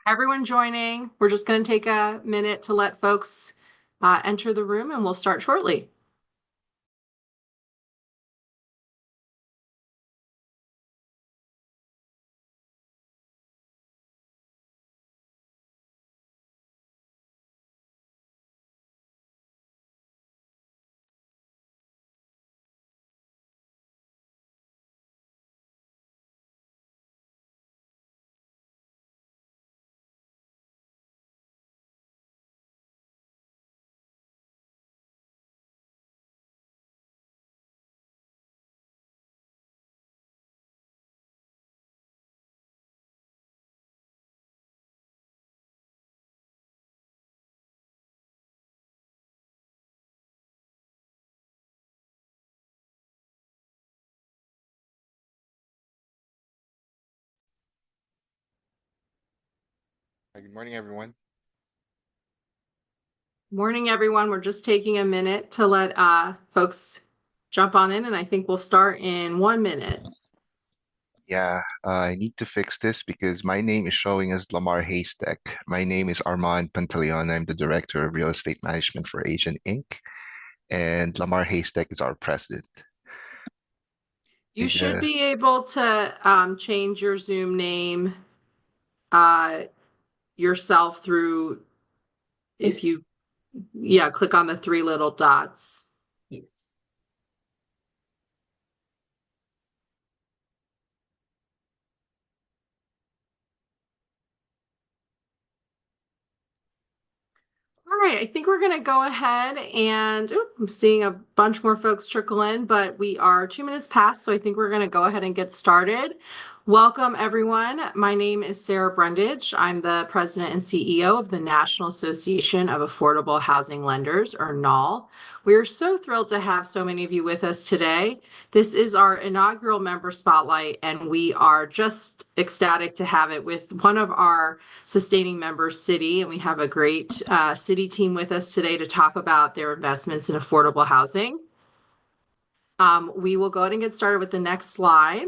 Everyone joining. We're just going to take a minute to let folks enter the room and we'll start shortly. Good morning, everyone. Morning, everyone. We're just taking a minute to let folks jump on in, and I think we'll start in 1 minute. Yeah, I need to fix this because my name is showing as Lamar Haystack. My name is Armand Pantaleon. I'm the Director of Real Estate Management for Asian Inc. And Lamar Haystack is our president. You should Yes. be able to change your Zoom name uh, yourself through if you, yeah, click on the three little dots. All right, I think we're going to go ahead and I'm seeing a bunch more folks trickle in, but we are 2 minutes past, so I think we're going to go ahead and get started. Welcome, everyone. My name is Sarah Brundage. I'm the president and CEO of the National Association of Affordable Housing Lenders, or NAAHL. We are so thrilled to have so many of you with us today. This is our inaugural member spotlight, and we are just ecstatic to have it with one of our sustaining members, Citi, and we have a great Citi team with us today to talk about their investments in affordable housing. We will go ahead and get started with the next slide.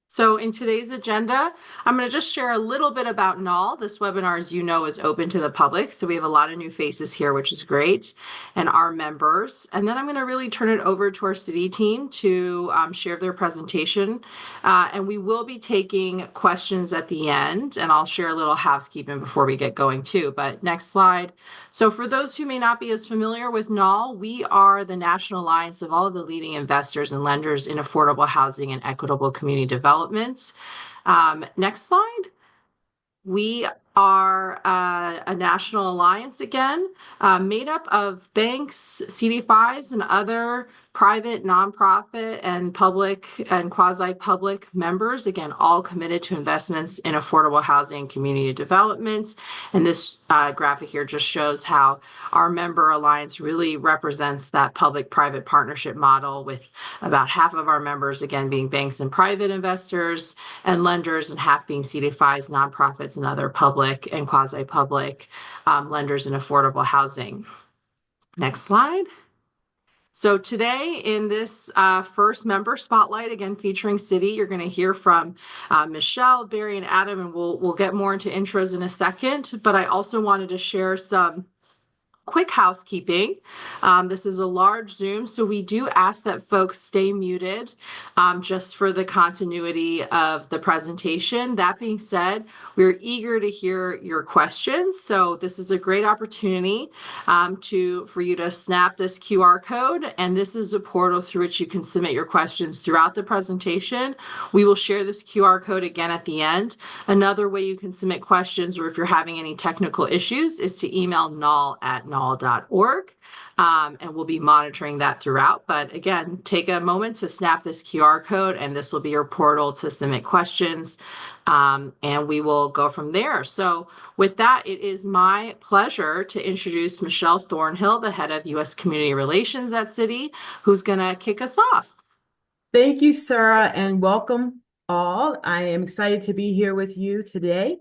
So in today's agenda, I'm going to just share a little bit about NAAHL. This webinar, as you know, is open to the public. So we have a lot of new faces here, which is great, and our members. And then I'm going to really turn it over to our Citi team to share their presentation. And we will be taking questions at the end, and I'll share a little housekeeping before we get going too. But next slide. So for those who may not be as familiar with NAAHL, we are the National Alliance of all of the leading investors and lenders in affordable housing and equitable community development. Next slide. We are a national alliance again, made up of banks, CDFIs, and other private, nonprofit, and public and quasi-public members, again, all committed to investments in affordable housing and community development. And this graphic here just shows how our member alliance really represents that public-private partnership model, with about half of our members, again, being banks and private investors and lenders, and half being CDFIs, nonprofits, and other public and quasi-public lenders in affordable housing. Next slide. So today in this first member spotlight, again featuring Citi, you're going to hear from Michelle, Barry, and Adam, and we'll get more into intros in a second. But I also wanted to share some quick housekeeping. This is a large Zoom, so we do ask that folks stay muted just for the continuity of the presentation. That being said, we're eager to hear your questions. So this is a great opportunity for you to snap this QR code, and this is a portal through which you can submit your questions throughout the presentation. We will share this QR code again at the end. Another way you can submit questions, or if you're having any technical issues, is to email nahl@nahl.org. And we'll be monitoring that throughout. But again, take a moment to snap this QR code, and this will be your portal to submit questions. And we will go from there. So with that, it is my pleasure to introduce Michelle Thornhill, the head of U.S. Community Relations at Citi, who's going to kick us off. Thank you, Sarah, and welcome all. I am excited to be here with you today.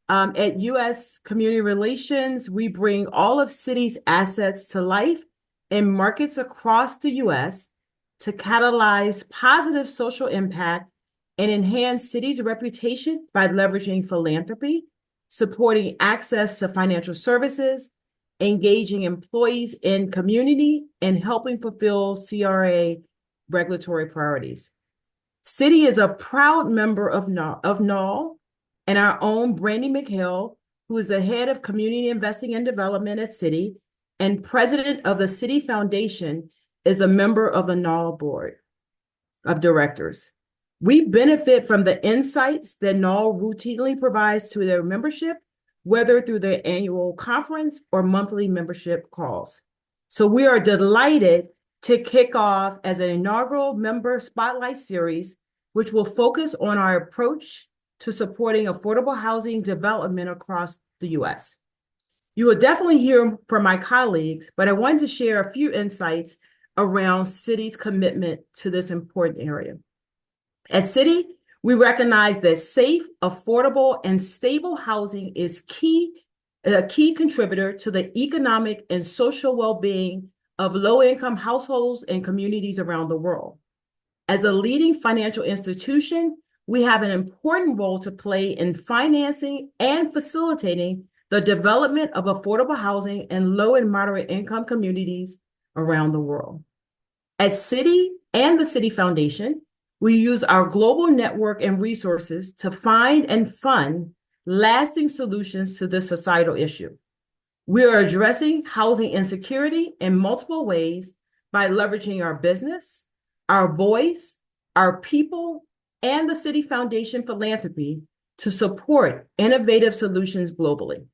At U.S. Community Relations, we bring all of Citi's assets to life in markets across the U.S. to catalyze positive social impact and enhance city's reputation by leveraging philanthropy, supporting access to financial services, engaging employees in community, and helping fulfill CRA regulatory priorities. Citi is a proud member of NAAHL, and our own Brandy McHale, who is the head of community investing and development at Citi and president of the Citi Foundation, is a member of the NAAHL board of directors. We benefit from the insights that NAAHL routinely provides to their membership, whether through their annual conference or monthly membership calls. So we are delighted to kick off as an inaugural member spotlight series, which will focus on our approach to supporting affordable housing development across the U.S. You will definitely hear from my colleagues, but I wanted to share a few insights around Citi's commitment to this important area. At Citi, we recognize that safe, affordable, and stable housing is a key contributor to the economic and social well-being of low-income households and communities around the world. As a leading financial institution, we have an important role to play in financing and facilitating the development of affordable housing in low and moderate income communities around the world. At Citi and the Citi Foundation, we use our global network and resources to find and fund lasting solutions to this societal issue. We are addressing housing insecurity in multiple ways by leveraging our business, our voice, our people, and the Citi Foundation philanthropy to support innovative solutions globally.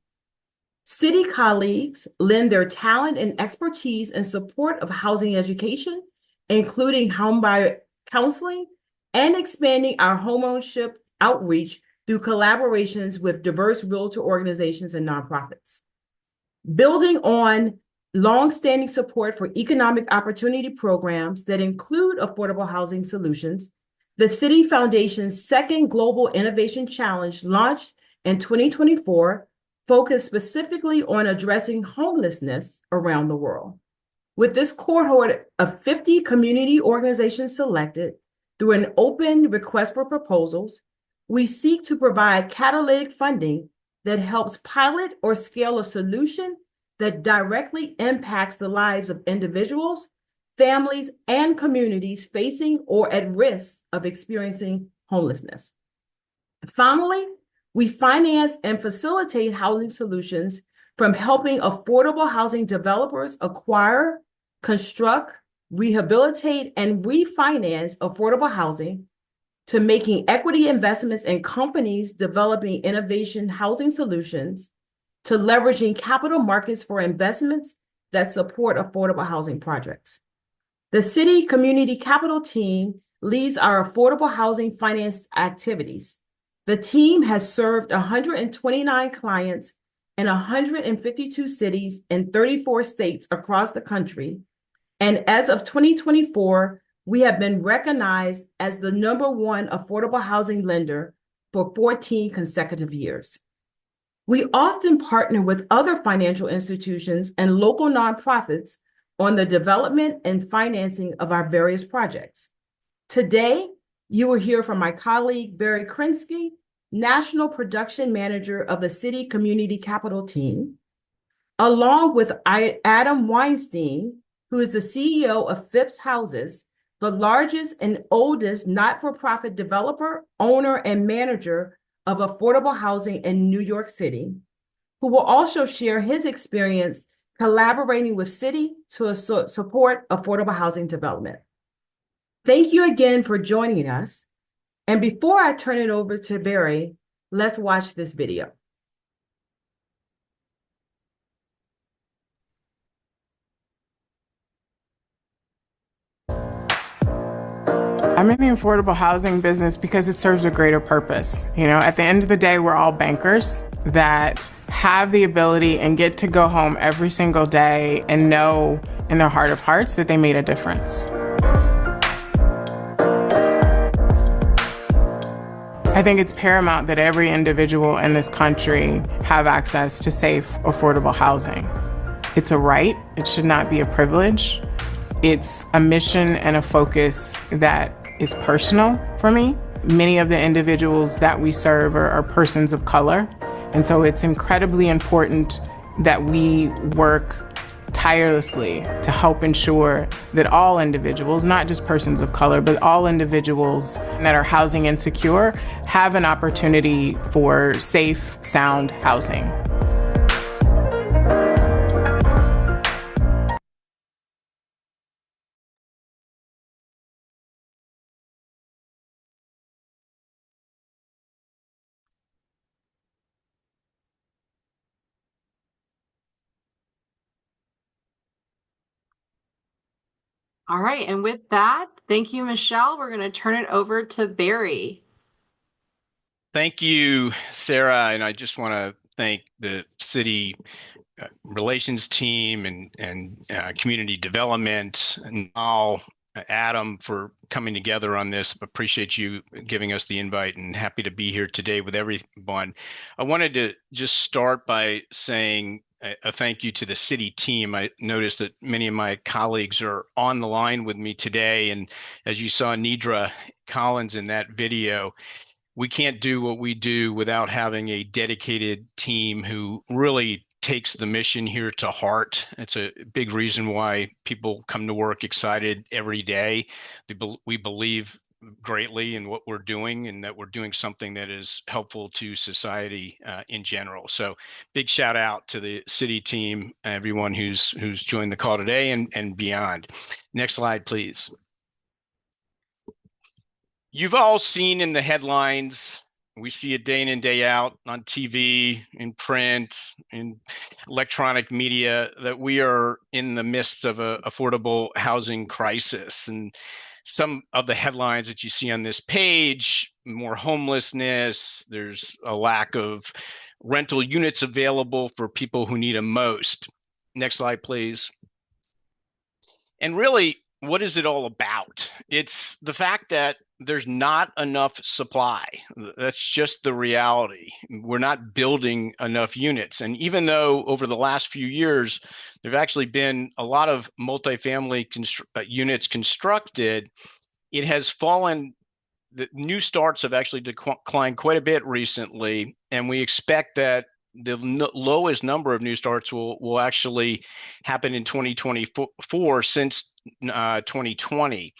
Citi colleagues lend their talent and expertise in support of housing education, including homebuyer counseling and expanding our homeownership outreach through collaborations with diverse realtor organizations and nonprofits. Building on longstanding support for economic opportunity programs that include affordable housing solutions, the Citi Foundation's second Global Innovation Challenge, launched in 2024, focused specifically on addressing homelessness around the world. With this cohort of 50 community organizations selected through an open request for proposals, we seek to provide catalytic funding that helps pilot or scale a solution that directly impacts the lives of individuals, families, and communities facing or at risk of experiencing homelessness. Finally, we finance and facilitate housing solutions, from helping affordable housing developers acquire, construct, rehabilitate, and refinance affordable housing, to making equity investments in companies developing innovation housing solutions, to leveraging capital markets for investments that support affordable housing projects. The Citi Community Capital Team leads our affordable housing finance activities. The team has served 129 clients in 152 cities in 34 states across the country. And as of 2024, we have been recognized as the #1 affordable housing lender for 14 consecutive years. We often partner with other financial institutions and local nonprofits on the development and financing of our various projects. Today, you will hear from my colleague, Barry Krinsky, National Production Manager of the Citi Community Capital Team, along with Adam Weinstein, who is the CEO of Phipps Houses, the largest and oldest not-for-profit developer, owner, and manager of affordable housing in New York City, who will also share his experience collaborating with Citi to support affordable housing development. Thank you again for joining us. And before I turn it over to Barry, let's watch this video. I'm in the affordable housing business because it serves a greater purpose. At the end of the day, we're all bankers that have the ability and get to go home every single day and know in their heart of hearts that they made a difference. I think it's paramount that every individual in this country have access to safe, affordable housing. It's a right. It should not be a privilege. It's a mission and a focus that is personal for me. many of the individuals that we serve are persons of color. And so it's incredibly important that we work tirelessly to help ensure that all individuals, not just persons of color, but all individuals that are housing insecure have an opportunity for safe, sound housing. All right, and with that, thank you, Michelle. We're going to turn it over to Barry. Thank you, Sarah, and I just want to thank the city relations team and community development, and all Adam for coming together on this. Appreciate you giving us the invite and happy to be here today with everyone. I wanted to just start by saying a thank you to the city team. I noticed that many of my colleagues are on the line with me today. And as you saw Nidra Collins in that video, we can't do what we do without having a dedicated team who really takes the mission here to heart. It's a big reason why people come to work excited every day. We believe greatly in what we're doing and that we're doing something that is helpful to society in general. So big shout out to the city team, everyone who's joined the call today and beyond. Next slide, please. You've all seen in the headlines, we see it day in and day out on TV, in print, in electronic media, that we are in the midst of an affordable housing crisis. And some of the headlines that you see on this page, more homelessness, there's a lack of rental units available for people who need them most. Next slide, please. And really, what is it all about? It's the fact that there's not enough supply. That's just the reality. We're not building enough units. And even though over the last few years, there've actually been a lot of multifamily units constructed, it has fallen. The new starts have actually declined quite a bit recently. And we expect that the lowest number of new starts will actually happen in 2024 since 2020.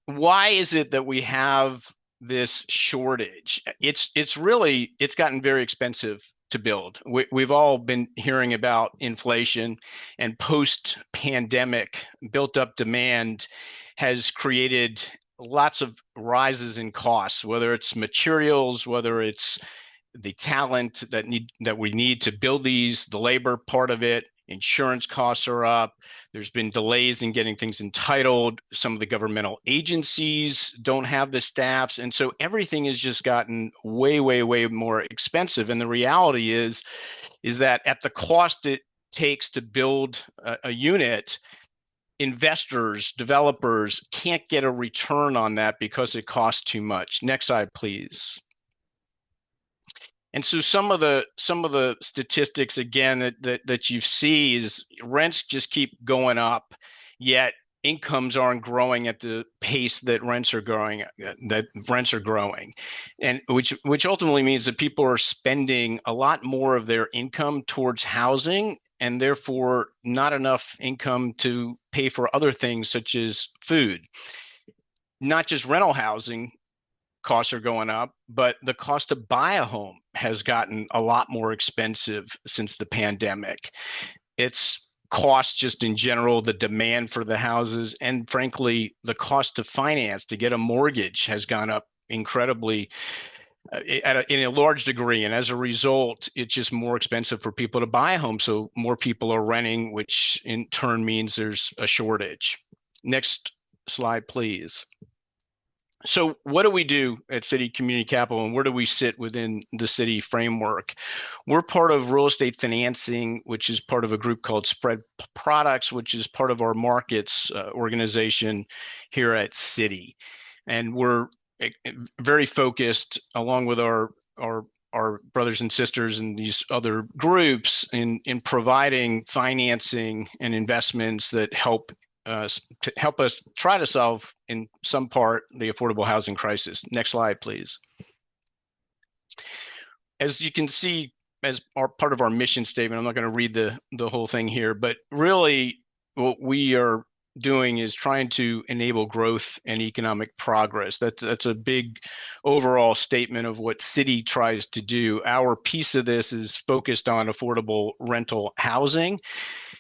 Why is it that we have this shortage? It's gotten very expensive to build. We've all been hearing about inflation, and post-pandemic built up demand has created lots of rises in costs, whether it's materials, whether it's the talent that we need to build these, the labor part of it. Insurance costs are up. There's been delays in getting things entitled. Some of the governmental agencies don't have the staffs. And so everything has just gotten way, way, way more expensive. And the reality is that at the cost it takes to build a unit, investors, developers can't get a return on that because it costs too much. Next slide, please. And so some of the statistics again that you see is rents just keep going up, yet incomes aren't growing at the pace that rents are growing. And which ultimately means that people are spending a lot more of their income towards housing, and therefore not enough income to pay for other things such as food. Not just rental housing costs are going up, but the cost to buy a home has gotten a lot more expensive since the pandemic. It's cost just in general, the demand for the houses, and frankly, the cost to finance, to get a mortgage, has gone up incredibly in a large degree. And as a result, it's just more expensive for people to buy a home. So more people are renting, which in turn means there's a shortage. Next slide, please. So what do we do at Citi Community Capital, and where do we sit within the Citi framework? We're part of real estate financing, which is part of a group called Spread Products, which is part of our markets organization here at Citi. And we're very focused, along with our brothers and sisters in these other groups, in providing financing and investments that help to help us try to solve in some part the affordable housing crisis. Next slide, please. As you can see, as part of our mission statement, I'm not going to read the whole thing here, but really what we are doing is trying to enable growth and economic progress. That's a big overall statement of what Citi tries to do. Our piece of this is focused on affordable rental housing.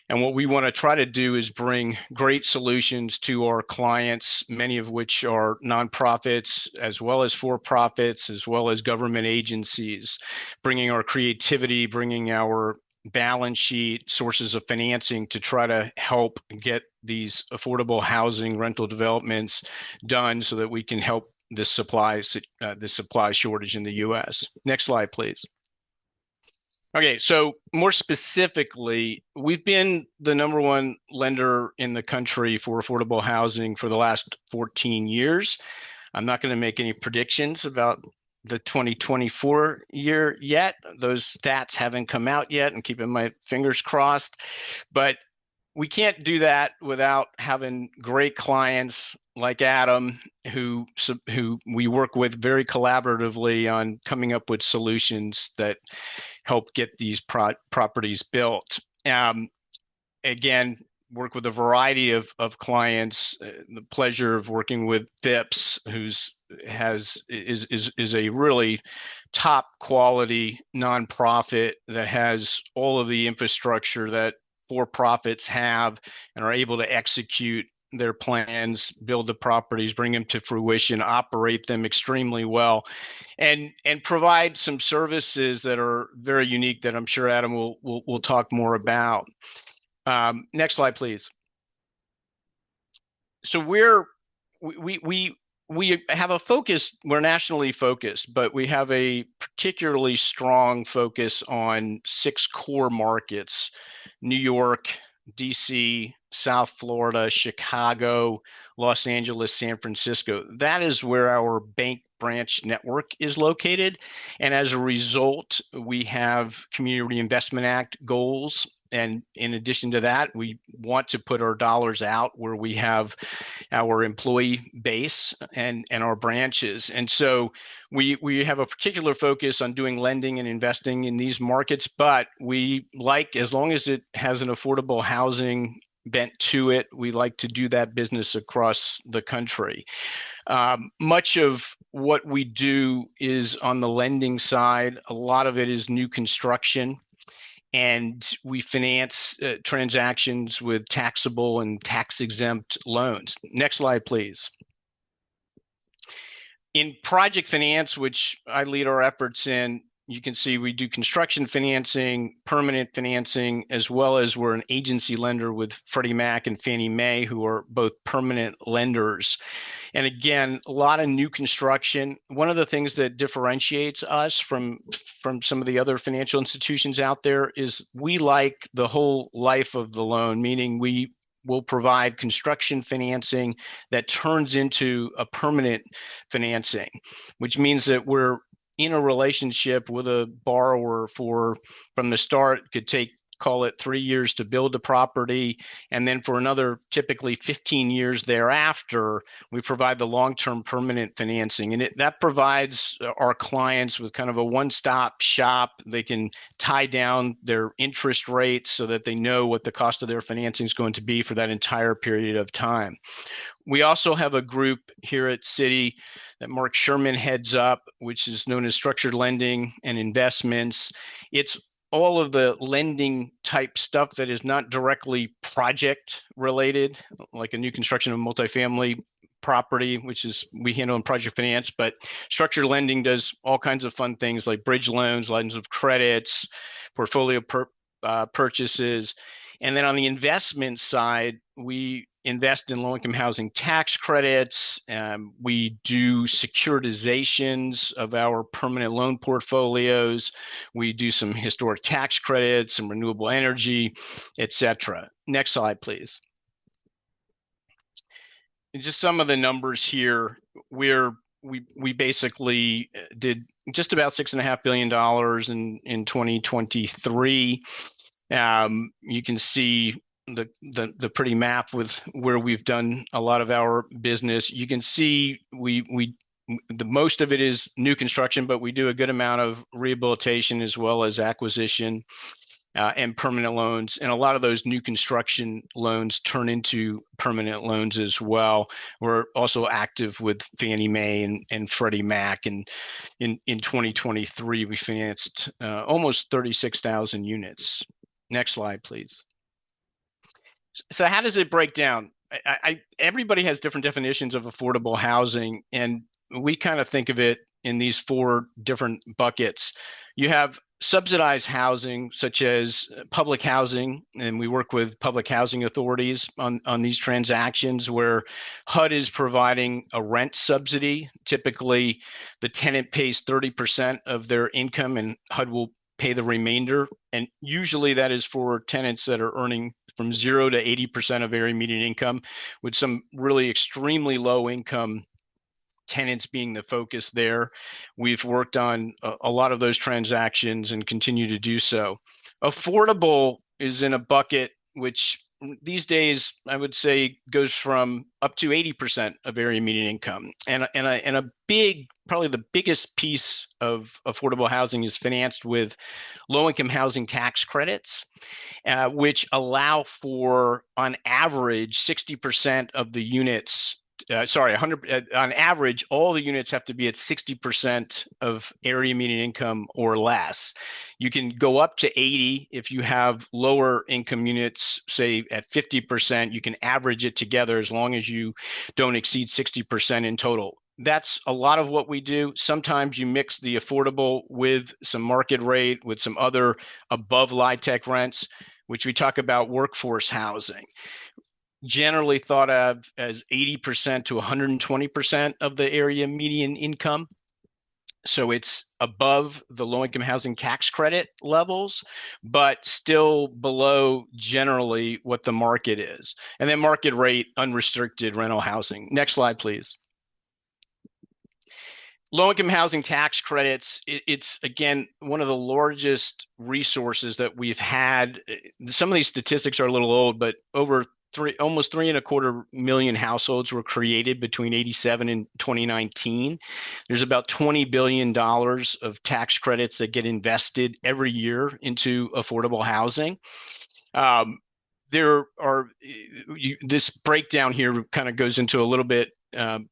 And what we want to try to do is bring great solutions to our clients, many of which are nonprofits, as well as for-profits, as well as government agencies, bringing our creativity, bringing our balance sheet, sources of financing to try to help get these affordable housing rental developments done so that we can help the supply shortage in the U.S. Next slide, please. Okay, so more specifically, we've been the #1 lender in the country for affordable housing for the last 14 years. I'm not going to make any predictions about the 2024 year yet. Those stats haven't come out yet, and keeping my fingers crossed. But we can't do that without having great clients like Adam, who we work with very collaboratively on coming up with solutions that help get these properties built. Again, work with a variety of clients. The pleasure of working with Phipps, is a really top quality nonprofit that has all of the infrastructure that for-profits have and are able to execute their plans, build the properties, bring them to fruition, operate them extremely well, and provide some services that are very unique that I'm sure Adam will talk more about. Next slide, please. So we have a focus, we're nationally focused, but we have a particularly strong focus on 6 core markets: New York, DC, South Florida, Chicago, Los Angeles, San Francisco. That is where our bank branch network is located. And as a result, we have Community Reinvestment Act goals. And in addition to that, we want to put our dollars out where we have our employee base and our branches. And so we have a particular focus on doing lending and investing in these markets, but we like, as long as it has an affordable housing bent to it, we like to do that business across the country. Much of what we do is on the lending side. A lot of it is new construction, and we finance transactions with taxable and tax-exempt loans. Next slide, please. In project finance, which I lead our efforts in, you can see we do construction financing, permanent financing, as well as we're an agency lender with Freddie Mac and Fannie Mae, who are both permanent lenders. And again, a lot of new construction. One of the things that differentiates us from some of the other financial institutions out there is we like the whole life of the loan, meaning we will provide construction financing that turns into a permanent financing, which means that we're in a relationship with a borrower from the start. Could take, call it 3 years to build a property, and then for another typically 15 years thereafter, we provide the long-term permanent financing. And that provides our clients with kind of a one-stop shop. They can tie down their interest rates so that they know what the cost of their financing is going to be for that entire period of time. We also have a group here at Citi that Mark Sherman heads up, which is known as Structured Lending and Investments. It's all of the lending type stuff that is not directly project related, like a new construction of multifamily property, which is we handle in project finance, but structured lending does all kinds of fun things like bridge loans, lines of credits, portfolio purchases. And then on the investment side, we invest in low-income housing tax credits. We do securitizations of our permanent loan portfolios. We do some historic tax credits, some renewable energy, et cetera. Next slide, please. And just some of the numbers here. We basically did just about $6.5 billion in 2023. You can see the pretty map with where we've done a lot of our business. You can see the most of it is new construction, but we do a good amount of rehabilitation as well as acquisition and permanent loans. And a lot of those new construction loans turn into permanent loans as well. We're also active with Fannie Mae and Freddie Mac. And in 2023, we financed almost 36,000 units. Next slide, please. So how does it break down? Everybody has different definitions of affordable housing, and we kind of think of it in these four different buckets. You have subsidized housing, such as public housing, and we work with public housing authorities on these transactions where HUD is providing a rent subsidy. Typically, the tenant pays 30% of their income, and HUD will pay the remainder. And usually that is for tenants that are earning from 0 to 80% of area median income, with some really extremely low income tenants being the focus there. We've worked on a lot of those transactions and continue to do so. Affordable is in a bucket which these days I would say goes from up to 80% of area median income. And a big, probably the biggest piece of affordable housing is financed with low-income housing tax credits, which allow for, on average, 60% of the units 100 on average, all the units have to be at 60% of area median income or less. You can go up to 80 if you have lower income units, say at 50%. You can average it together as long as you don't exceed 60% in total. That's a lot of what we do. Sometimes you mix the affordable with some market rate, with some other above LIHTC rents, which we talk about workforce housing. Generally thought of as 80% to 120% of the area median income. So it's above the low-income housing tax credit levels, but still below generally what the market is. And then market rate, unrestricted rental housing. Next slide, please. Low-income housing tax credits, it's, again, one of the largest resources that we've had. Some of these statistics are a little old, but almost 3.25 million households were created between 87 and 2019. There's about $20 billion of tax credits that get invested every year into affordable housing. This breakdown here kind of goes into a little bit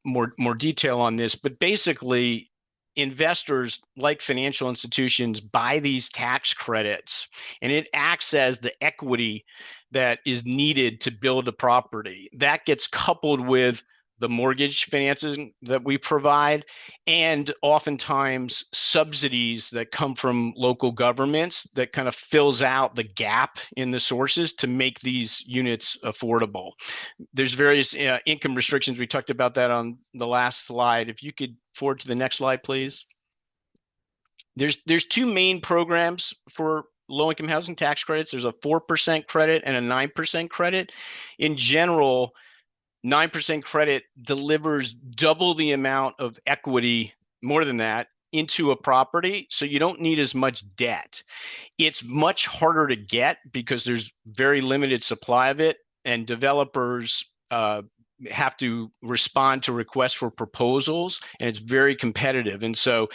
more detail on this, but basically investors like financial institutions buy these tax credits, and it acts as the equity that is needed to build a property. That gets coupled with the mortgage financing that we provide, and oftentimes subsidies that come from local governments that kind of fills out the gap in the sources to make these units affordable. There's various income restrictions. We talked about that on the last slide. If you could forward to the next slide, please. There's two main programs for low-income housing tax credits. There's a 4% credit and a 9% credit. In general, 9% credit delivers double the amount of equity, more than that, into a property, so you don't need as much debt. It's much harder to get because there's very limited supply of it, and developers have to respond to requests for proposals, and it's very competitive. And so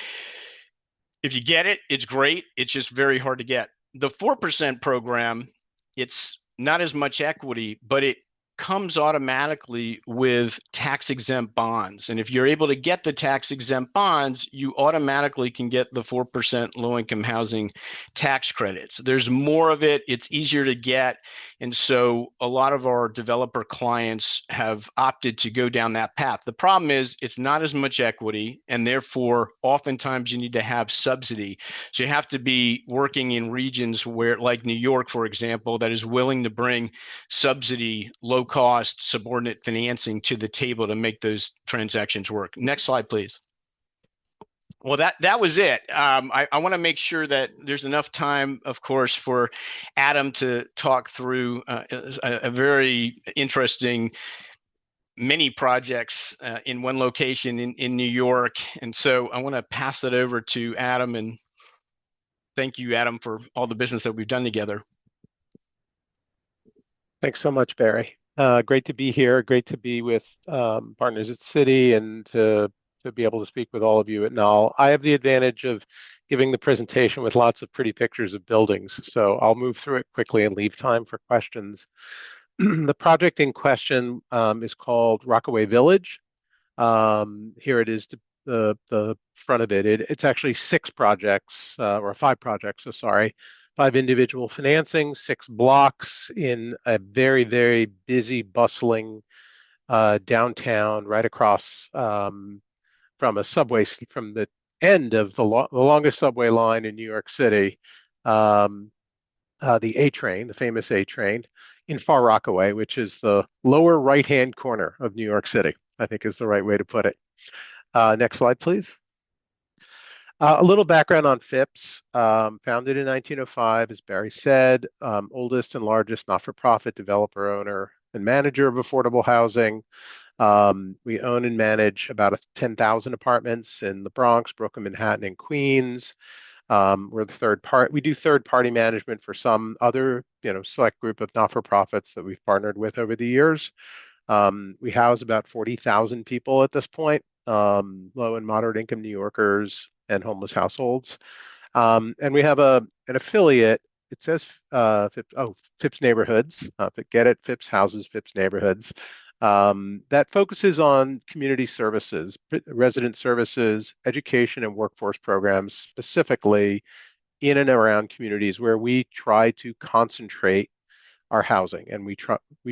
if you get it, it's great. It's just very hard to get. The 4% program, it's not as much equity, but it comes automatically with tax-exempt bonds. And if you're able to get the tax-exempt bonds, you automatically can get the 4% low-income housing tax credits. There's more of it. It's easier to get. And so a lot of our developer clients have opted to go down that path. The problem is it's not as much equity, and therefore oftentimes you need to have subsidy. So you have to be working in regions where, like New York, for example, that is willing to bring subsidy, low-cost subordinate financing to the table to make those transactions work. Next slide, please. Well, that was it. I want to make sure that there's enough time, of course, for Adam to talk through a very interesting many projects in one location in New York. And so I want to pass it over to Adam, and thank you, Adam, for all the business that we've done together. Thanks so much, Barry. Great to be here. Great to be with partners at Citi and to be able to speak with all of you at NAAHL. I have the advantage of giving the presentation with lots of pretty pictures of buildings, so I'll move through it quickly and leave time for questions. The project in question is called Rockaway Village. Here it is, the front of it. It's actually six projects, or five projects, so sorry. Five individual financings, six blocks in a very, very busy, bustling downtown, right across from a subway, from the end of the longest subway line in New York City, um, the A train, the famous A train, in Far Rockaway, which is the lower right-hand corner of New York City, I think is the right way to put it. Next slide, please. A little background on Phipps. Founded in 1905, as Barry said, oldest and largest not-for-profit developer, owner, and manager of affordable housing. We own and manage about 10,000 apartments in the Bronx, Brooklyn, Manhattan, and Queens. We're the third part. We do third-party management for some other, select group of not-for-profits that we've partnered with over the years. We house about 40,000 people at this point, low and moderate income New Yorkers and homeless households. And we have an affiliate. It says Phipps Neighborhoods. But get it, Phipps houses Phipps Neighborhoods. That focuses on community services, resident services, education, and workforce programs, specifically in and around communities where we try to concentrate our housing. And we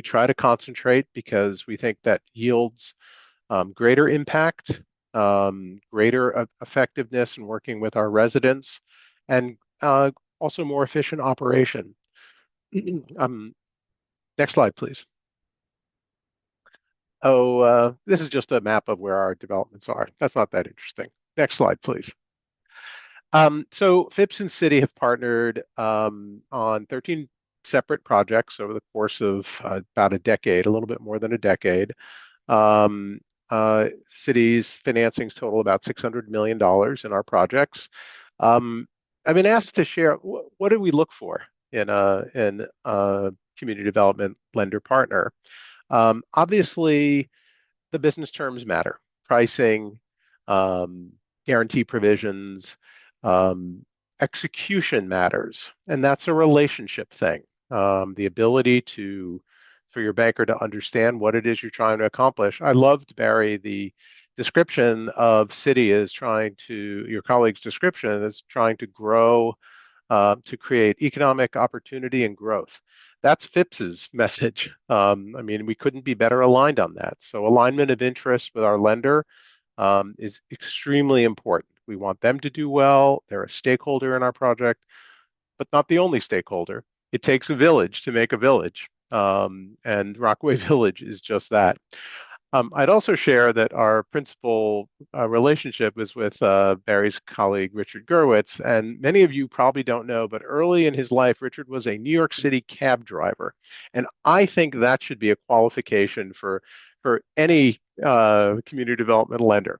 try to concentrate because we think that yields greater impact, greater effectiveness in working with our residents, and also more efficient operation. Next slide, please. This is just a map of where our developments are. That's not that interesting. Next slide, please. So Phipps and Citi have partnered on 13 separate projects over the course of about a decade, a little bit more than a decade. Citi's financings total about $600 million in our projects. I've been asked to share what do we look for in a community development lender partner. Obviously, the business terms matter. Pricing, guarantee provisions, execution matters, and that's a relationship thing. The ability for your banker to understand what it is you're trying to accomplish. I loved, Barry, the description of Citi as your colleague's description is trying to grow, to create economic opportunity and growth. That's Phipps's message. We couldn't be better aligned on that. So alignment of interest with our lender is extremely important. We want them to do well. They're a stakeholder in our project, but not the only stakeholder. It takes a village to make a village, and Rockaway Village is just that. I'd also share that our principal relationship is with Barry's colleague, Richard Gerwitz. And many of you probably don't know, but early in his life, Richard was a New York City cab driver. And I think that should be a qualification for any community development lender.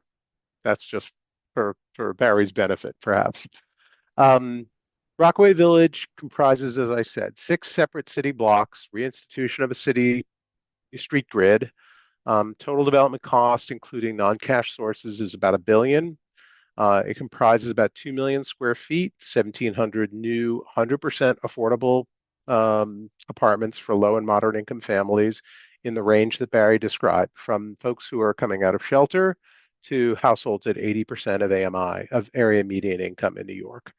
That's just for Barry's benefit, perhaps. Rockaway Village comprises, as I said, 6 separate city blocks, reinstitution of a city street grid. Total development cost, including non-cash sources, is about $1 billion. It comprises about 2 million square feet, 1,700 new 100% affordable apartments for low and moderate income families in the range that Barry described, from folks who are coming out of shelter to households at 80% of AMI, of area median income in New York.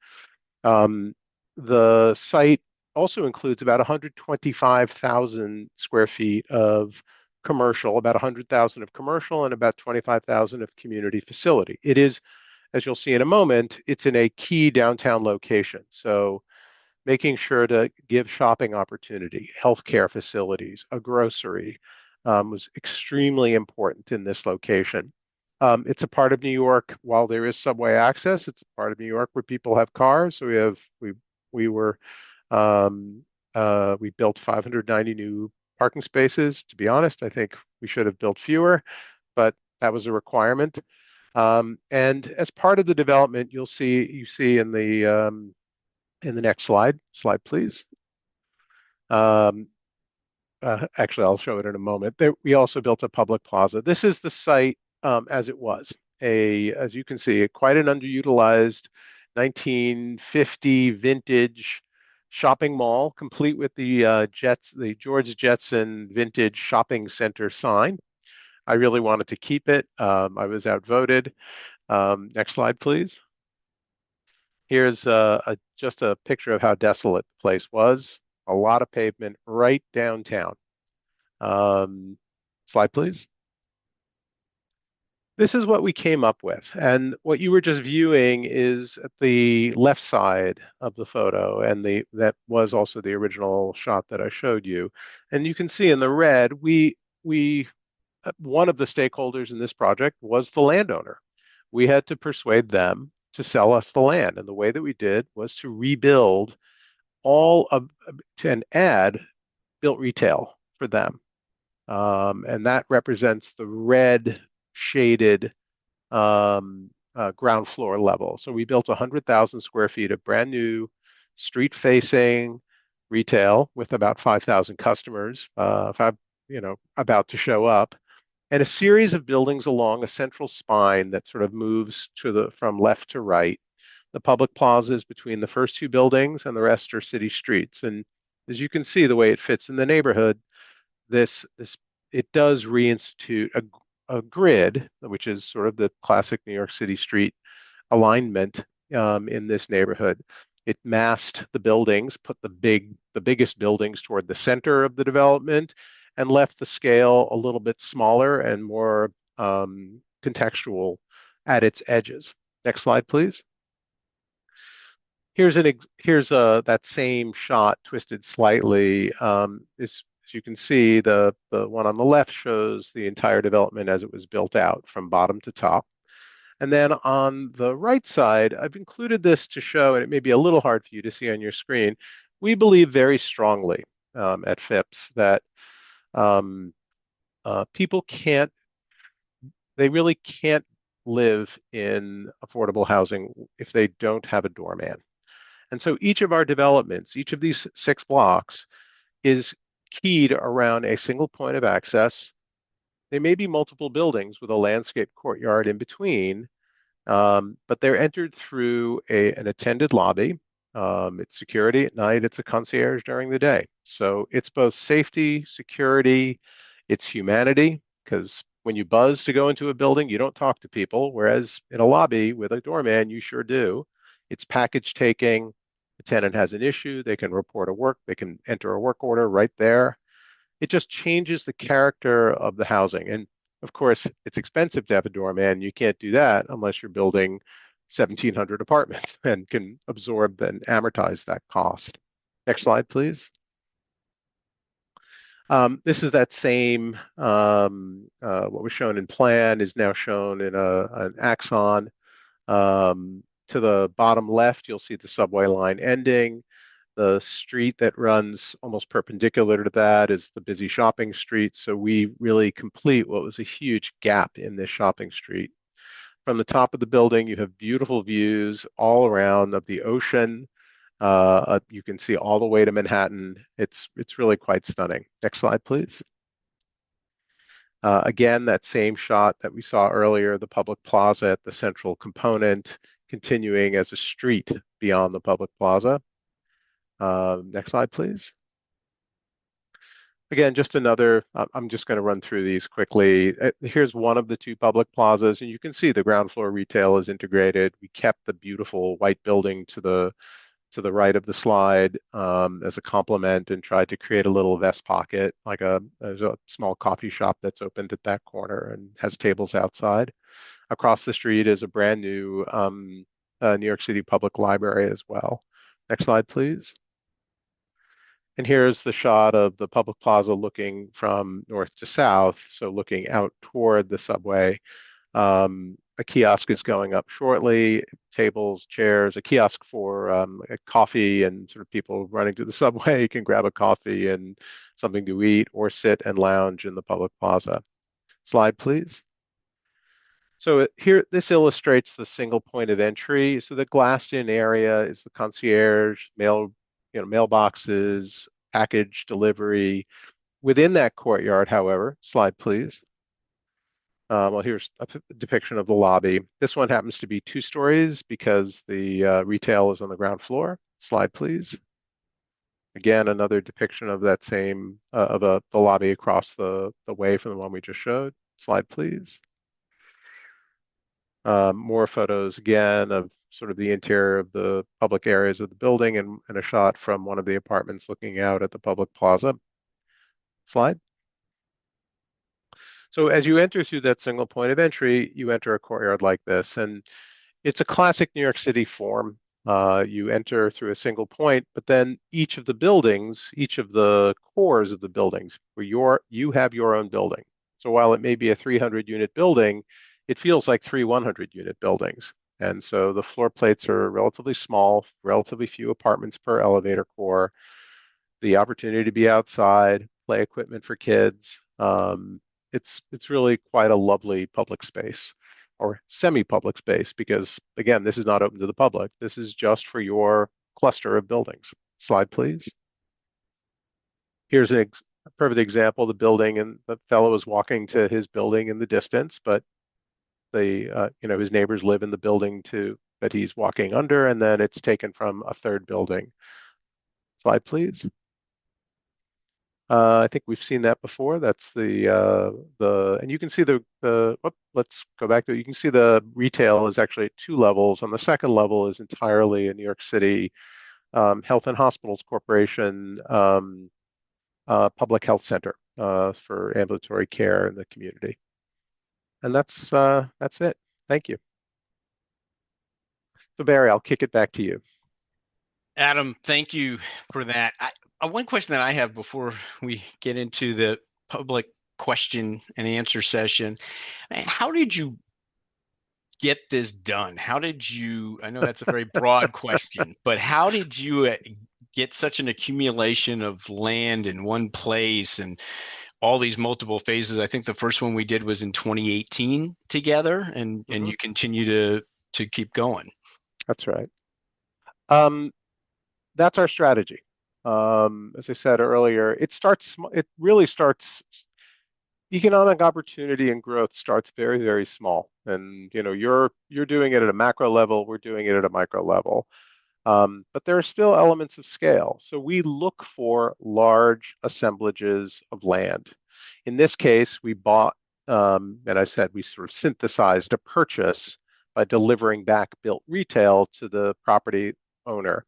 The site also includes about 125,000 square feet of commercial, about 100,000 of commercial, and about 25,000 of community facility. It is, as you'll see in a moment, it's in a key downtown location. So making sure to give shopping opportunity, healthcare facilities, a grocery was extremely important in this location. It's a part of New York. While there is subway access, it's a part of New York where people have cars. So we built 590 new parking spaces. To be honest, I think we should have built fewer, but that was a requirement. And as part of the development, you see in the next slide, please. actually, I'll show it in a moment. We also built a public plaza. This is the site as it was. As you can see, quite an underutilized 1950 vintage shopping mall, complete with the George Jetson vintage shopping center sign. I really wanted to keep it. I was outvoted. Next slide, please. Here's just a picture of how desolate the place was. A lot of pavement right downtown. Slide, please. This is what we came up with. And what you were just viewing is at the left side of the photo. And that was also the original shot that I showed you. And you can see in the red, one of the stakeholders in this project was the landowner. We had to persuade them to sell us the land. And the way that we did was to rebuild and add built retail for them. And that represents the red shaded ground floor level. So we built 100,000 square feet of brand new street facing retail with about 5,000 customers, about to show up, and a series of buildings along a central spine that sort of moves from left to right. The public plaza is between the first two buildings, and the rest are city streets. And as you can see, the way it fits in the neighborhood, it does reinstitute a grid, which is sort of the classic New York City street alignment in this neighborhood. It masked the buildings, put the biggest buildings toward the center of the development, and left the scale a little bit smaller and more contextual at its edges. Next slide, please. Here's that same shot twisted slightly. As you can see, the one on the left shows the entire development as it was built out from bottom to top. And then on the right side, I've included this to show, and it may be a little hard for you to see on your screen, we believe very strongly at Phipps that people really can't live in affordable housing if they don't have a doorman. And so each of our developments, each of these 6 blocks is keyed around a single point of access. They may be multiple buildings with a landscape courtyard in between, but they're entered through an attended lobby. It's security at night, it's a concierge during the day. So it's both safety, security, it's humanity, because when you buzz to go into a building, you don't talk to people, whereas in a lobby with a doorman, you sure do. It's package taking. The tenant has an issue, they can they can enter a work order right there. It just changes the character of the housing. And of course, it's expensive to have a doorman. You can't do that unless you're building 1,700 apartments and can absorb and amortize that cost. Next slide, please. This is that same, what was shown in plan is now shown in an axon. To the bottom left, you'll see the subway line ending. The street that runs almost perpendicular to that is the busy shopping street. So we really complete what was a huge gap in this shopping street. From the top of the building, you have beautiful views all around of the ocean. You can see all the way to Manhattan. It's really quite stunning. Next slide, please. Again, that same shot that we saw earlier, the public plaza at the central component, continuing as a street beyond the public plaza. Next slide, please. Again, just another, I'm just going to run through these quickly. Here's one of the 2 public plazas, and you can see the ground floor retail is integrated. We kept the beautiful white building to the right of the slide as a complement and tried to create a little vest pocket, there's a small coffee shop that's opened at that corner and has tables outside. Across the street is a brand new New York City Public Library as well. Next slide, please. And here's the shot of the public plaza looking from north to south, so looking out toward the subway. A kiosk is going up shortly, tables, chairs, a kiosk for coffee, and sort of people running to the subway can grab a coffee and something to eat or sit and lounge in the public plaza. Slide, please. So here, this illustrates the single point of entry. So the glassed-in area is the concierge, mailboxes, package delivery. Within that courtyard, however, slide please. Well, here's a depiction of the lobby. This one happens to be 2 stories because the retail is on the ground floor. Slide please. Again, another depiction of that same the lobby across the way from the one we just showed. Slide please. More photos again of sort of the interior of the public areas of the building and a shot from one of the apartments looking out at the public plaza. Slide. So as you enter through that single point of entry, you enter a courtyard like this, and it's a classic New York City form. You enter through a single point, but then each of the buildings, each of the cores of the buildings, where you have your own building. So while it may be a 300-unit building, it feels like 3 100-unit buildings. And so the floor plates are relatively small, relatively few apartments per elevator core, the opportunity to be outside, play equipment for kids. It's really quite a lovely public space or semi-public space because, again, this is not open to the public. This is just for your cluster of buildings. Slide, please. Here's a perfect example of the building, and the fellow is walking to his building in the distance, but his neighbors live in the building that he's walking under, and then it's taken from a third building. Slide, please. I think we've seen that before. That's and you can see let's go back to it. You can see the retail is actually at 2 levels. On the second level is entirely a New York City Health and Hospitals Corporation public health center for ambulatory care in the community. And that's it. Thank you. So Barry, I'll kick it back to you. Adam, thank you for that. One question that I have before we get into the public question and answer session, how did you get this done? I know that's a very broad question, but how did you get such an accumulation of land in one place and all these multiple phases? I think the first one we did was in 2018 together, and you continue to keep going. That's right. That's our strategy. As I said earlier, it really starts, economic opportunity and growth starts very, very small. And, you're doing it at a macro level, we're doing it at a micro level. But there are still elements of scale. So we look for large assemblages of land. In this case, we bought, and I said we sort of synthesized a purchase by delivering back built retail to the property owner.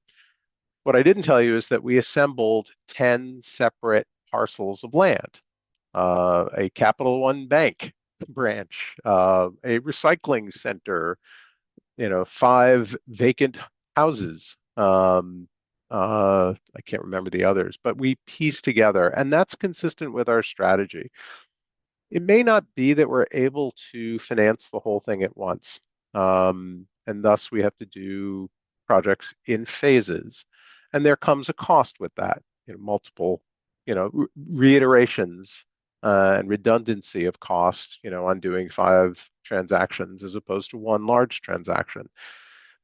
What I didn't tell you is that we assembled 10 separate parcels of land, a Capital One bank branch, a recycling center, 5 vacant houses. I can't remember the others, but we pieced together, and that's consistent with our strategy. It may not be that we're able to finance the whole thing at once, and thus we have to do projects in phases. And there comes a cost with that, multiple, reiterations and redundancy of cost, on doing 5 transactions as opposed to 1 large transaction.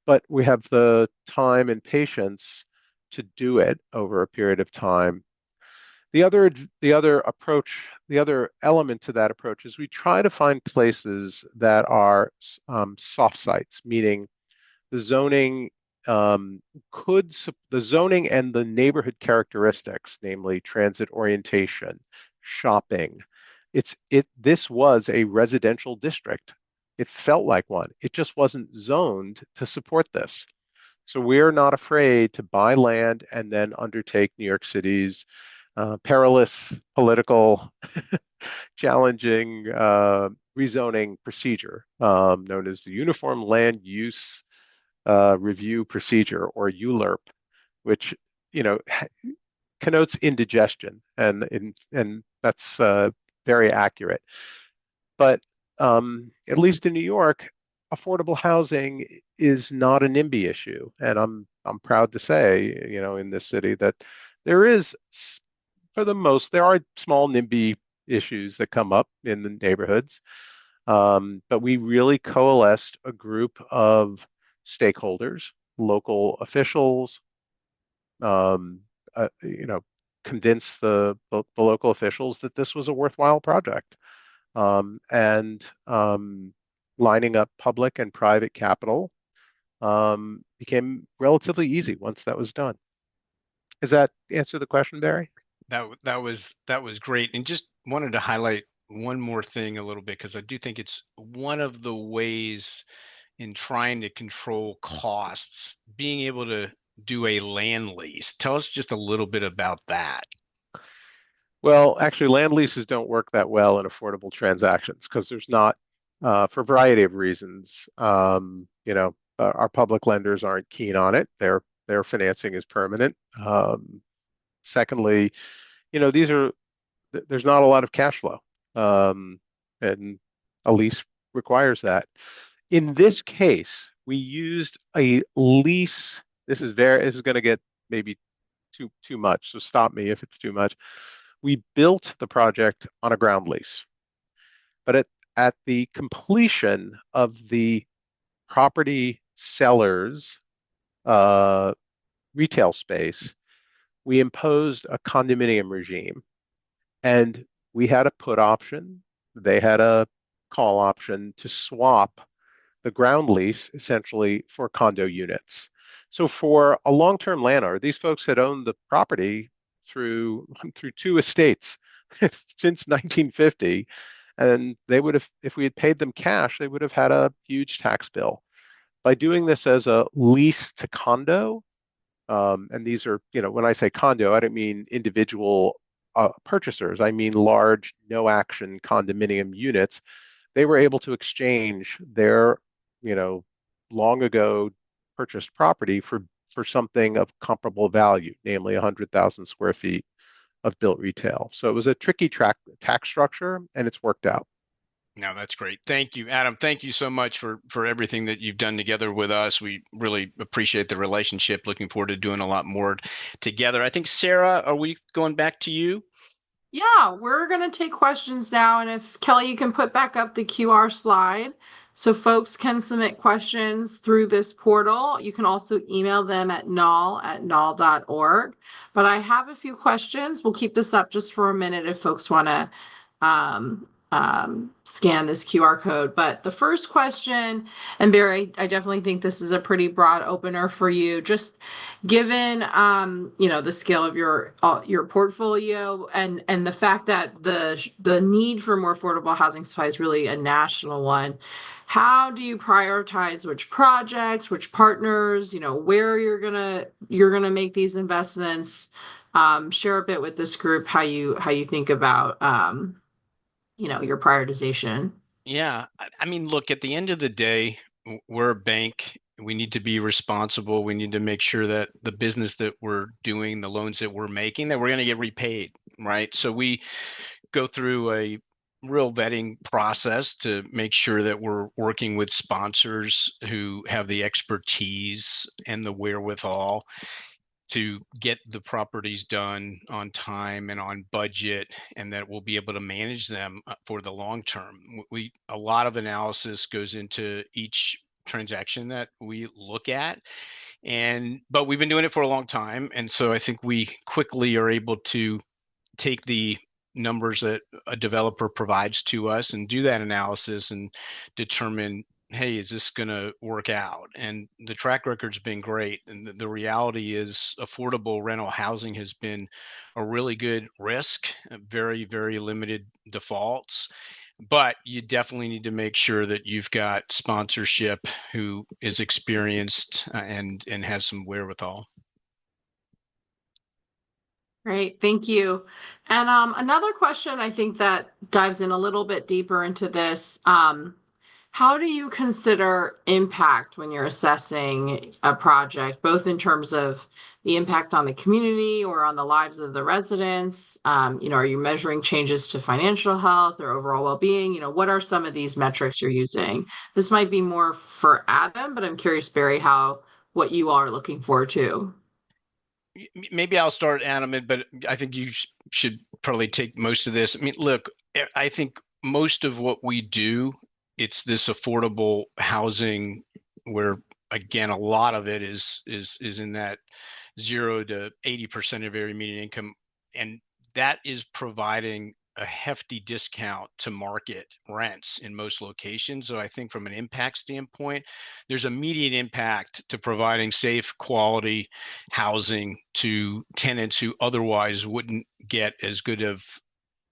But we have the time and patience to do it over a period of time. The other element to that approach is we try to find places that are soft sites, meaning the zoning the zoning and the neighborhood characteristics, namely transit orientation, shopping. This was a residential district. It felt like one. It just wasn't zoned to support this. So we're not afraid to buy land and then undertake New York City's perilous, political, challenging rezoning procedure known as the Uniform Land Use Review Procedure, or ULURP, which connotes indigestion, and that's very accurate. But at least in New York, affordable housing is not a NIMBY issue, and I'm proud to say, in this city that there are small NIMBY issues that come up in the neighborhoods, but we really coalesced a group of stakeholders, local officials, convince the local officials that this was a worthwhile project. And lining up public and private capital became relatively easy once that was done. Does that answer the question, Barry? That was great, and just wanted to highlight one more thing a little bit because I do think it's one of the ways in trying to control costs, being able to do a land lease. Tell us just a little bit about that. Well, actually, land leases don't work that well in affordable transactions because there's not, for a variety of reasons. Our public lenders aren't keen on it. Their financing is permanent. Secondly, there's not a lot of cash flow, and a lease requires that. In this case, we used a lease. This is going to get maybe too much, so stop me if it's too much. We built the project on a ground lease, but at the completion of the property seller's retail space, we imposed a condominium regime, and we had a put option. They had a call option to swap the ground lease essentially for condo units. So for a long-term landlord, these folks had owned the property through two estates since 1950, and they would have, if we had paid them cash, they would have had a huge tax bill. By doing this as a lease to condo, and these are, when I say condo, I don't mean individual purchasers. I mean large, no-action condominium units. They were able to exchange their, long ago purchased property for something of comparable value, namely 100,000 square feet of built retail. So it was a tricky tax structure, and it's worked out. No, that's great. Thank you, Adam. Thank you so much for everything that you've done together with us. We really appreciate the relationship. Looking forward to doing a lot more together. I think, Sarah, are we going back to you? Yeah, we're going to take questions now. And if Kelly, you can put back up the QR slide so folks can submit questions through this portal. You can also email them at nahl@nahl.org. But I have a few questions. We'll keep this up just for a minute if folks want to scan this QR code. But the first question, and Barry, I definitely think this is a pretty broad opener for you, just given the scale of your portfolio and the fact that the need for more affordable housing supply is really a national one. How do you prioritize which projects, which partners, where you're gonna make these investments? Share a bit with this group how you think about your prioritization. Yeah, I mean, look, at the end of the day, we're a bank. We need to be responsible. We need to make sure that the business that we're doing, the loans that we're making, that we're going to get repaid, right? So we go through a real vetting process to make sure that we're working with sponsors who have the expertise and the wherewithal to get the properties done on time and on budget, and that we'll be able to manage them for the long term. A lot of analysis goes into each transaction that we look at, but we've been doing it for a long time, and so I think we quickly are able to take the numbers that a developer provides to us and do that analysis and determine, hey, is this going to work out? And the track record's been great. And the reality is affordable rental housing has been a really good risk, very, very limited defaults. But you definitely need to make sure that you've got sponsorship who is experienced and has some wherewithal. Great, thank you. And another question I think that dives in a little bit deeper into this. How do you consider impact when you're assessing a project, both in terms of the impact on the community or on the lives of the residents? Are you measuring changes to financial health or overall well-being? What are some of these metrics you're using? This might be more for Adam, but I'm curious, Barry, what you are looking for too. Maybe I'll start, Adam, but I think you should probably take most of this. I mean, look, I think most of what we do, it's this affordable housing where, again, a lot of it is in that 0 to 80% of area median income and that is providing a hefty discount to market rents in most locations. So I think from an impact standpoint, there's immediate impact to providing safe, quality housing to tenants who otherwise wouldn't get as good of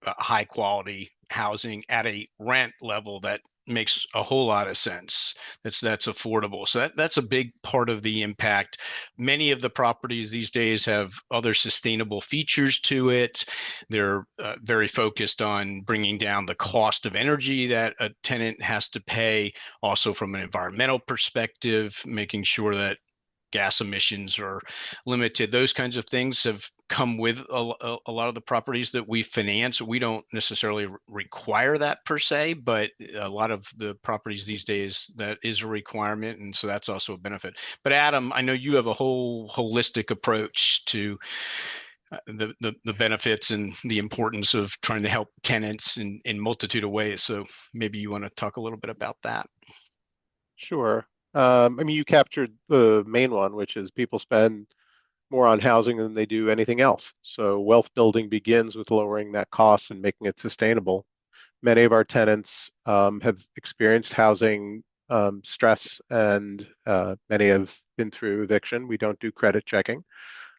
high quality housing at a rent level that makes a whole lot of sense. That's affordable. So that's a big part of the impact. Many of the properties these days have other sustainable features to it. They're very focused on bringing down the cost of energy that a tenant has to pay. Also, from an environmental perspective, making sure that gas emissions are limited. Those kinds of things have come with a lot of the properties that we finance. We don't necessarily require that per se, but a lot of the properties these days, that is a requirement. And so that's also a benefit. But Adam, I know you have a whole holistic approach to the benefits and the importance of trying to help tenants in multitude of ways. So maybe you want to talk a little bit about that. Sure. I mean, you captured the main one, which is people spend more on housing than they do anything else. So wealth building begins with lowering that cost and making it sustainable. Many of our tenants have experienced housing stress, and many have been through eviction. We don't do credit checking.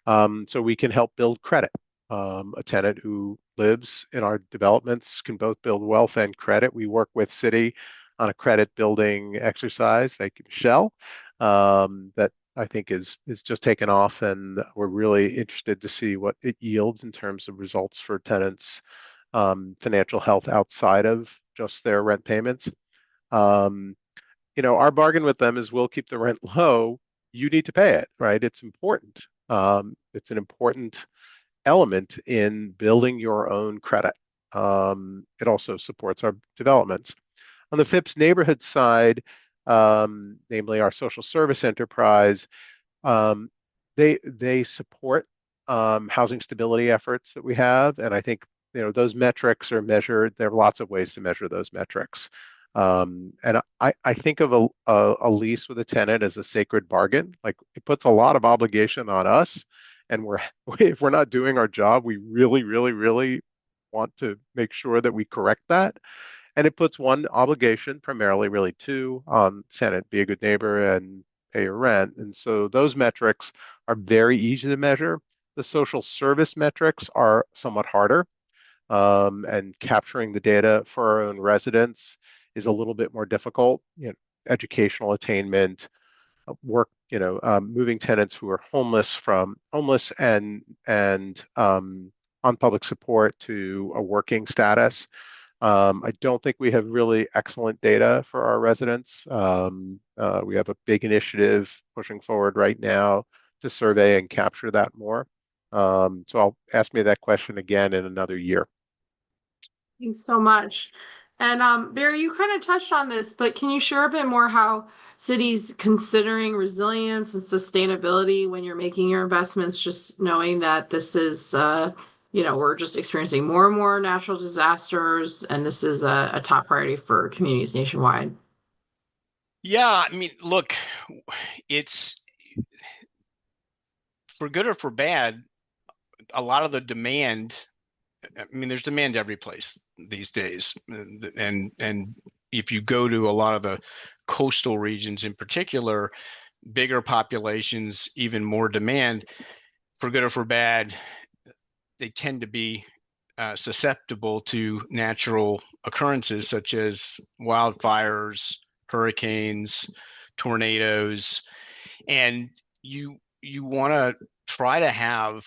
So we can help build credit. A tenant who lives in our developments can both build wealth and credit. We work with Citi on a credit building exercise, thank you, Michelle, that I think is just taken off, and we're really interested to see what it yields in terms of results for tenants' financial health outside of just their rent payments. Our bargain with them is we'll keep the rent low. You need to pay it, right? It's important. It's an important element in building your own credit. It also supports our developments. On the Phipps neighborhood side, namely our social service enterprise, they support housing stability efforts that we have, and I think those metrics are measured. There are lots of ways to measure those metrics, and I think of a lease with a tenant as a sacred bargain. Like, it puts a lot of obligation on us, and if we're not doing our job, we really, really, really want to make sure that we correct that. And it puts one obligation, primarily really two, on tenant: be a good neighbor and pay your rent. And so those metrics are very easy to measure. The social service metrics are somewhat harder, and capturing the data for our own residents is a little bit more difficult. Educational attainment, work, moving tenants who are homeless and on public support to a working status. I don't think we have really excellent data for our residents. We have a big initiative pushing forward right now to survey and capture that more. So I'll ask me that question again in another year. Thanks so much. And Barry, you kind of touched on this, but can you share a bit more how Citi's considering resilience and sustainability when you're making your investments, just knowing that this is, we're just experiencing more and more natural disasters, and this is a top priority for communities nationwide? Yeah, I mean, look, it's for good or for bad, a lot of the demand, I mean, there's demand every place these days. And if you go to a lot of the coastal regions in particular, bigger populations, even more demand, for good or for bad, they tend to be susceptible to natural occurrences such as wildfires, hurricanes, tornadoes, and you want to try to have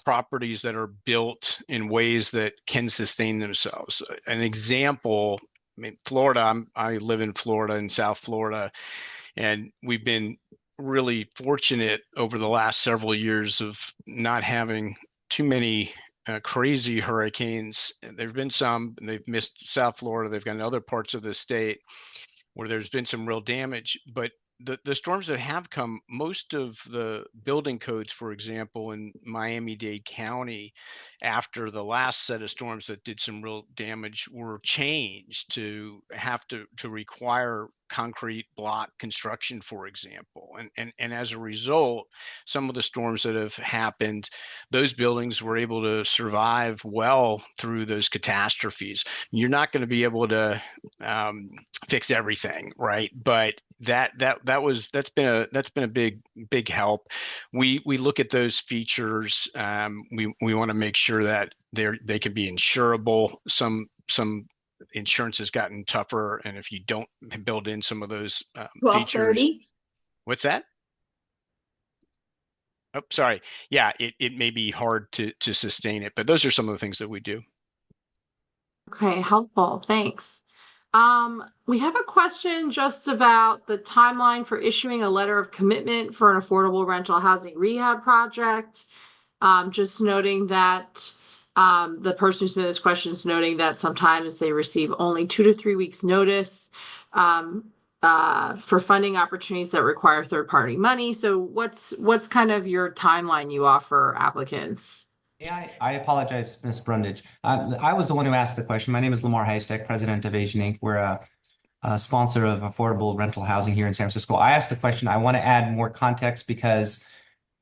properties that are built in ways that can sustain themselves. An example, I mean, Florida, I live in Florida, in South Florida, and we've been really fortunate over the last several years of not having too many crazy hurricanes. There've been some, and they've missed South Florida. They've got other parts of the state where there's been some real damage. But the storms that have come, most of the building codes, for example, in Miami-Dade County, after the last set of storms that did some real damage, were changed to have to require concrete block construction, for example. And as a result, some of the storms that have happened, those buildings were able to survive well through those catastrophes. You're not going to be able to fix everything, right? But that's been a big help. We look at those features. We want to make sure that they can be insurable. Some insurance has gotten tougher, and if you don't build in some of those features, what's that? Oh, sorry. Yeah, it may be hard to sustain it, but those are some of the things that we do. Okay, helpful. Thanks. We have a question just about the timeline for issuing a letter of commitment for an affordable rental housing rehab project. Just noting that the person who submitted this question is noting that sometimes they receive only 2 to 3 weeks notice for funding opportunities that require third-party money. So what's kind of your timeline you offer applicants? Yeah, I apologize, Ms. Brundage. I was the one who asked the question. My name is Lamar Haystack, president of Asian Inc. We're a sponsor of affordable rental housing here in San Francisco. I asked the question. I want to add more context because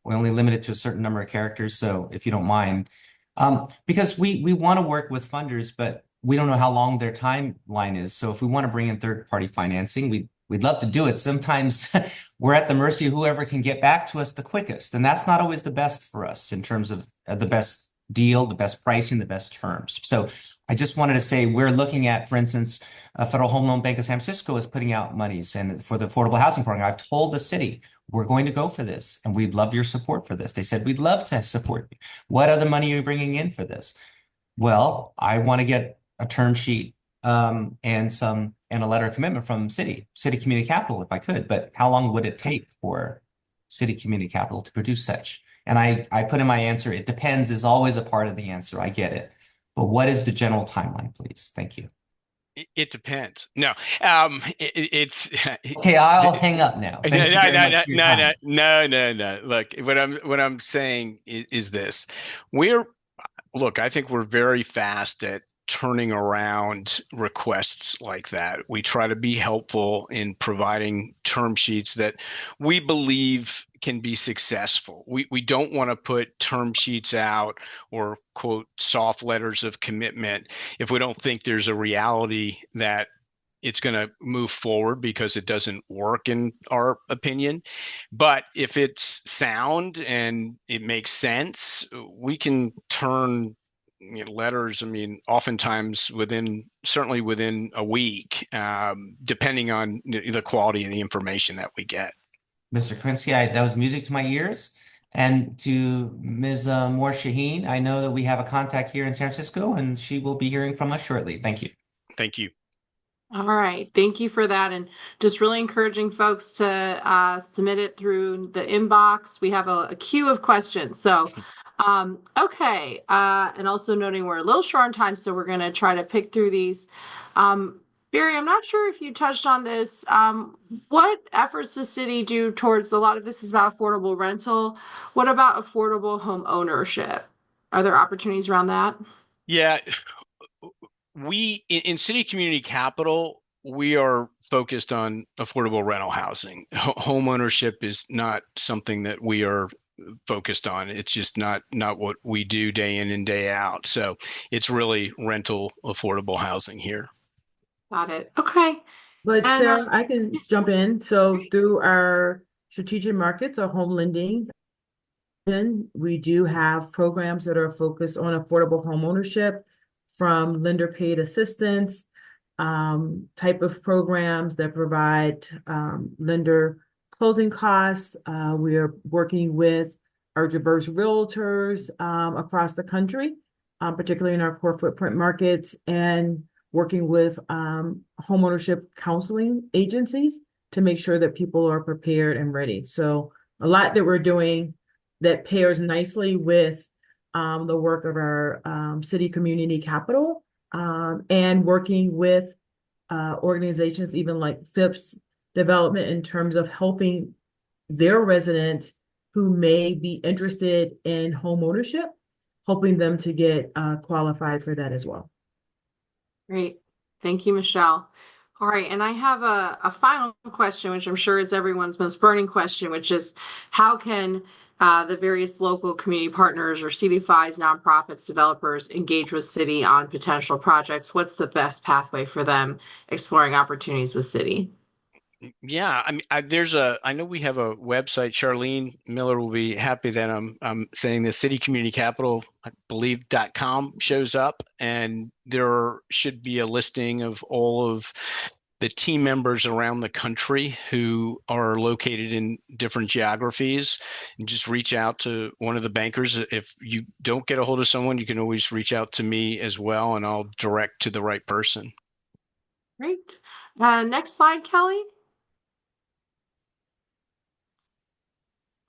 we only limit it to a certain number of characters. So if you don't mind, because we want to work with funders, but we don't know how long their timeline is. So if we want to bring in third-party financing, we'd love to do it. Sometimes we're at the mercy of whoever can get back to us the quickest. And that's not always the best for us in terms of the best deal, the best pricing, the best terms. So I just wanted to say we're looking at, for instance, Federal Home Loan Bank of San Francisco is putting out monies and for the affordable housing program. I've told the city we're going to go for this and we'd love your support for this. They said, we'd love to support you. What other money are you bringing in for this? Well, I want to get a term sheet and a letter of commitment from Citi Community Capital if I could, but how long would it take for Citi Community Capital to produce such? And I put in my answer, it depends is always a part of the answer. I get it. But what is the general timeline, please? Thank you. It depends. No, it's okay. I'll hang up now. Thank you very much for your time. No. Look, what I'm saying is this: I think we're very fast at turning around requests like that. We try to be helpful in providing term sheets that we believe can be successful. We don't want to put term sheets out or quote soft letters of commitment if we don't think there's a reality that it's going to move forward because it doesn't work in our opinion. But if it's sound and it makes sense, we can turn letters, oftentimes certainly within a week, depending on the quality of the information that we get. Mr. Krinsky, that was music to my ears. And to Ms. Moore Shaheen, I know that we have a contact here in San Francisco and she will be hearing from us shortly. Thank you. Thank you. All right. Thank you for that. And just really encouraging folks to submit it through the inbox. We have a queue of questions. So okay. And also noting we're a little short on time, so we're going to try to pick through these. Barry, I'm not sure if you touched on this. What efforts does Citi do towards, a lot of this is about affordable rental. What about affordable home ownership? Are there opportunities around that? Yeah, we in Citi Community Capital, we are focused on affordable rental housing. Home ownership is not something that we are focused on. It's just not what we do day in and day out. So it's really rental affordable housing here. Got it. Okay. But Sarah, I can jump in. So through our strategic markets or home lending, we do have programs that are focused on affordable home ownership, from lender paid assistance, type of programs that provide lender closing costs. We are working with our diverse realtors across the country, particularly in our core footprint markets, and working with homeownership counseling agencies to make sure that people are prepared and ready. So a lot that we're doing that pairs nicely with the work of our Citi Community Capital and working with organizations even like Phipps Development in terms of helping their residents who may be interested in home ownership, helping them to get qualified for that as well. Great. Thank you, Michelle. All right, and I have a final question, which I'm sure is everyone's most burning question, which is how can the various local community partners or CDFIs, nonprofits, developers engage with Citi on potential projects? What's the best pathway for them exploring opportunities with Citi? Yeah, I mean, I know we have a website. Charlene Miller will be happy that I'm saying the City Community Capital, I believe, .com shows up, and there should be a listing of all of the team members around the country who are located in different geographies, and just reach out to one of the bankers. If you don't get a hold of someone, you can always reach out to me as well, and I'll direct to the right person. Great. Next slide, Kelly.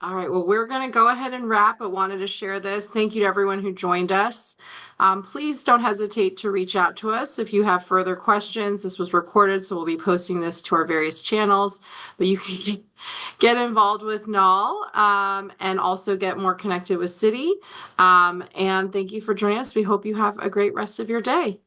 All right, well, we're going to go ahead and wrap, but wanted to share this. Thank you to everyone who joined us. Please don't hesitate to reach out to us if you have further questions. This was recorded, so we'll be posting this to our various channels, but you can get involved with NAAHL and also get more connected with Citi. And thank you for joining us. We hope you have a great rest of your day.